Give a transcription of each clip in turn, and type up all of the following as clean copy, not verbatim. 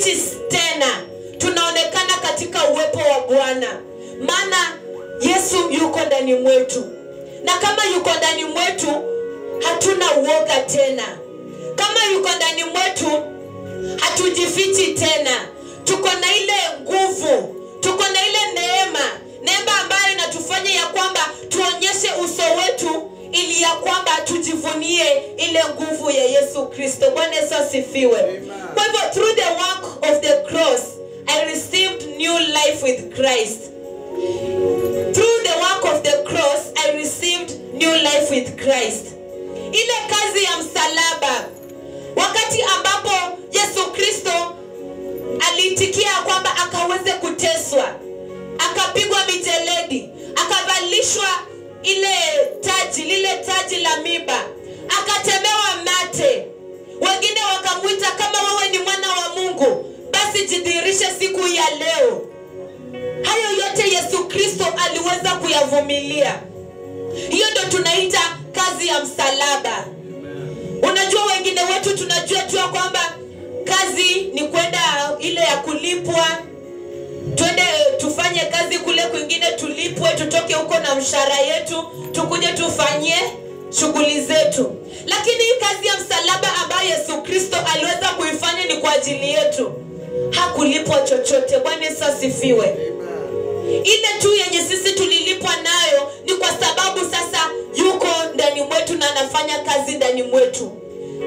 hatuishi tena, tunaonekana katika uwepo wa Bwana. Maana Yesu yuko ndani mwetu. Na kama yuko ndani mwetu, hatuna uoga tena. Kama yuko ndani mwetu, hatujifichi tena. Tuko na ile nguvu, tuko na ile neema ambayo inatufanya ya kwamba tuonyeshe uso wetu, ili ya kwamba tujivunie ile nguvu ya Yesu Kristo. Bwana Yesu asifiwe. Kwa hivyo, through the work of the cross, I received new life with Christ. Through the work of the cross, I received new life with Christ. Ile kazi ya msalaba, wakati ambapo Yesu Kristo aliitikia kwamba akaweze kuteswa, akapigwa mijeledi, akavalishwa lile taji la miba, akatemewa mate. Wengine wakamuita, kama wewe ni mwana wa Mungu, basi jidhihirishe siku ya leo. Hayo yote Yesu Kristo aliweza kuyavumilia. Hiyo ndio tunaita kazi ya msalaba. Unajua, wengine wetu tunajua tu kwamba kazi ni kwenda ile ya kulipwa, twende tufanye kazi kule kwingine, tulipwe, tutoke huko na mshahara yetu, tukuje tufanye shughuli zetu. Lakini hii kazi ya msalaba ambayo Yesu Kristo aliweza kuifanya ni kwa ajili yetu. Hakulipwa chochote. Bwana Yesu asifiwe. Ile tu yenye sisi tulilipwa nayo ni kwa sababu sasa yuko ndani mwetu na anafanya kazi ndani mwetu.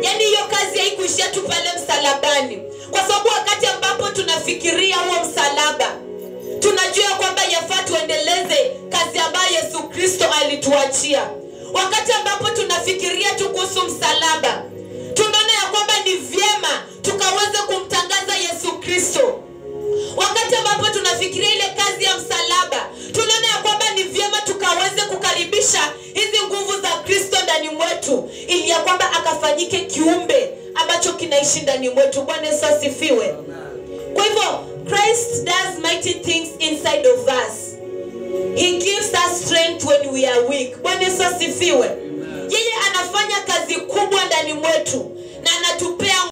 Yaani hiyo kazi haikuishia tu pale msalabani. Kwa sababu wakati ambapo tunafikiria huo msalaba, tunajua kwamba yafaa tuendeleze kazi ambayo Yesu Kristo alituachia. Wakati ambapo tunafikiria tu kuhusu msalaba, tunaona ya kwamba ni vyema tukaweze kumtangaza Yesu Kristo. Wakati ambapo tunafikiria ile kazi ya msalaba, tunaona ya kwamba ni vyema tukaweze kukaribisha hizi nguvu za Kristo ndani mwetu, ili ya kwamba akafanyike kiumbe ambacho kinaishi ndani mwetu. Bwana Yesu asifiwe. Kwa hivyo, Christ does mighty things inside of us. He gives us strength when we are weak. Bwana Yesu asifiwe. Yeye anafanya kazi kubwa ndani mwetu.